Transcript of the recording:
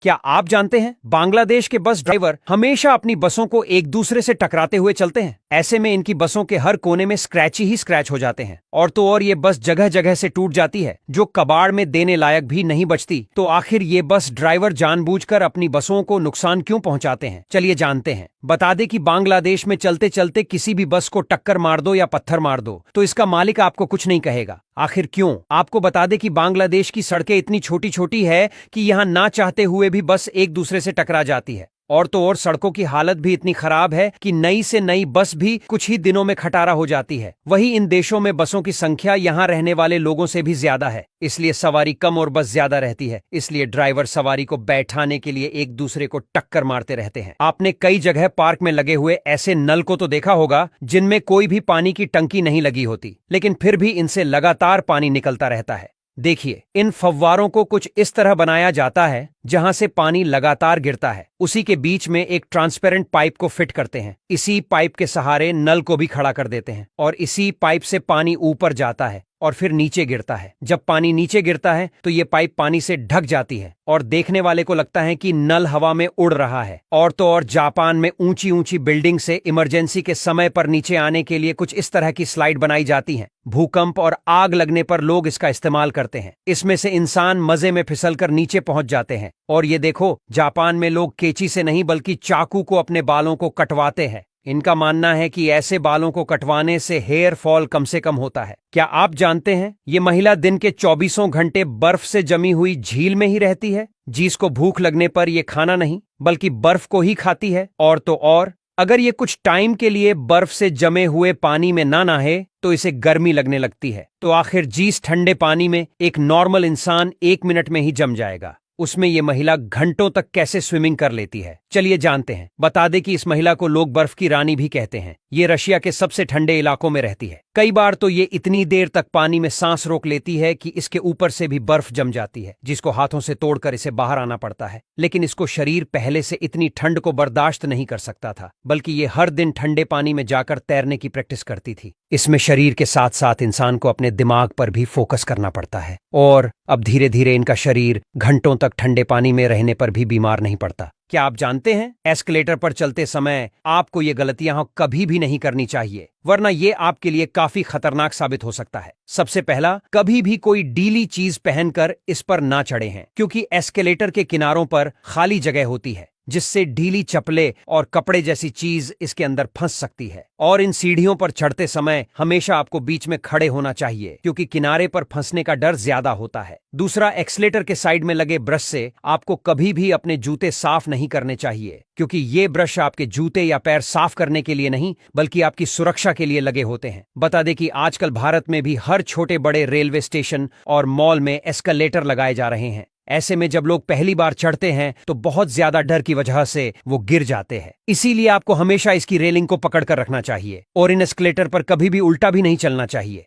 क्या आप जानते हैं बांग्लादेश के बस ड्राइवर हमेशा अपनी बसों को एक दूसरे से टकराते हुए चलते हैं। ऐसे में इनकी बसों के हर कोने में स्क्रैच ही स्क्रैच हो जाते हैं और तो और ये बस जगह जगह से टूट जाती है जो कबाड़ में देने लायक भी नहीं बचती। तो आखिर ये बस ड्राइवर जानबूझकर अपनी बसों को नुकसान क्यों पहुंचाते हैं, चलिए जानते हैं। बता दें कि बांग्लादेश में चलते चलते किसी भी बस को टक्कर मार दो या पत्थर मार दो तो इसका मालिक आपको कुछ नहीं कहेगा। आखिर क्यों? आपको बता दें कि बांग्लादेश की सड़कें इतनी छोटी छोटी है कि यहाँ ना चाहते हुए भी बस एक दूसरे से टकरा जाती है और तो और सड़कों की हालत भी इतनी खराब है कि नई से नई बस भी कुछ ही दिनों में खटारा हो जाती है। वही इन देशों में बसों की संख्या यहाँ रहने वाले लोगों से भी ज्यादा है, इसलिए सवारी कम और बस ज्यादा रहती है। इसलिए ड्राइवर सवारी को बैठाने के लिए एक दूसरे को टक्कर मारते रहते हैं। आपने कई जगह पार्क में लगे हुए ऐसे नल को तो देखा होगा जिनमें कोई भी पानी की टंकी नहीं लगी होती, लेकिन फिर भी इनसे लगातार पानी निकलता रहता है। देखिए, इन फव्वारों को कुछ इस तरह बनाया जाता है जहां से पानी लगातार गिरता है। उसी के बीच में एक ट्रांसपेरेंट पाइप को फिट करते हैं। इसी पाइप के सहारे नल को भी खड़ा कर देते हैं और इसी पाइप से पानी ऊपर जाता है और फिर नीचे गिरता है। जब पानी नीचे गिरता है तो ये पाइप पानी से ढक जाती है और देखने वाले को लगता है कि नल हवा में उड़ रहा है। और तो और जापान में ऊंची ऊंची बिल्डिंग से इमरजेंसी के समय पर नीचे आने के लिए कुछ इस तरह की स्लाइड बनाई जाती हैं। भूकंप और आग लगने पर लोग इसका इस्तेमाल करते हैं। इसमें से इंसान मजे में फिसलकर नीचे पहुंच जाते हैं। और ये देखो, जापान में लोग कैंची से नहीं बल्कि चाकू को अपने बालों को कटवाते हैं। इनका मानना है कि ऐसे बालों को कटवाने से हेयर फॉल कम से कम होता है। क्या आप जानते हैं ये महिला दिन के 24 घंटे बर्फ से जमी हुई झील में ही रहती है, जिसको भूख लगने पर ये खाना नहीं बल्कि बर्फ को ही खाती है। और तो और अगर ये कुछ टाइम के लिए बर्फ से जमे हुए पानी में ना नहाए तो इसे गर्मी लगने लगती है। तो आखिर जिस ठंडे पानी में एक नॉर्मल इंसान 1 मिनट में ही जम जाएगा, उसमें ये महिला घंटों तक कैसे स्विमिंग कर लेती है, चलिए जानते हैं। बता दें कि इस महिला को लोग बर्फ की रानी भी कहते हैं। ये रशिया के सबसे ठंडे इलाकों में रहती है। कई बार तो ये इतनी देर तक पानी में सांस रोक लेती है कि इसके ऊपर से भी बर्फ जम जाती है, जिसको हाथों से तोड़कर इसे बाहर आना पड़ता है। लेकिन इसको शरीर पहले से इतनी ठंड को बर्दाश्त नहीं कर सकता था, बल्कि ये हर दिन ठंडे पानी में जाकर तैरने की प्रैक्टिस करती थी। इसमें शरीर के साथ साथ इंसान को अपने दिमाग पर भी फोकस करना पड़ता है और अब धीरे धीरे इनका शरीर घंटों तक ठंडे पानी में रहने पर भी बीमार नहीं पड़ता। क्या आप जानते हैं, एस्केलेटर पर चलते समय आपको ये गलतियां कभी भी नहीं करनी चाहिए, वरना ये आपके लिए काफी खतरनाक साबित हो सकता है। सबसे पहला, कभी भी कोई डीली चीज पहनकर इस पर ना चढ़े हैं, क्योंकि एस्केलेटर के किनारों पर खाली जगह होती है जिससे ढीली चप्पलें और कपड़े जैसी चीज इसके अंदर फंस सकती है। और इन सीढ़ियों पर चढ़ते समय हमेशा आपको बीच में खड़े होना चाहिए, क्योंकि किनारे पर फंसने का डर ज्यादा होता है। दूसरा, एक्सीलेटर के साइड में लगे ब्रश से आपको कभी भी अपने जूते साफ नहीं करने चाहिए, क्योंकि ये ब्रश आपके जूते या पैर साफ करने के लिए नहीं बल्कि आपकी सुरक्षा के लिए लगे होते हैं। बता दें कि आजकल भारत में भी हर छोटे बड़े रेलवे स्टेशन और मॉल में एस्केलेटर लगाए जा रहे हैं। ऐसे में जब लोग पहली बार चढ़ते हैं तो बहुत ज्यादा डर की वजह से वो गिर जाते हैं। इसीलिए आपको हमेशा इसकी रेलिंग को पकड़ कर रखना चाहिए और इन एस्केलेटर पर कभी भी उल्टा भी नहीं चलना चाहिए।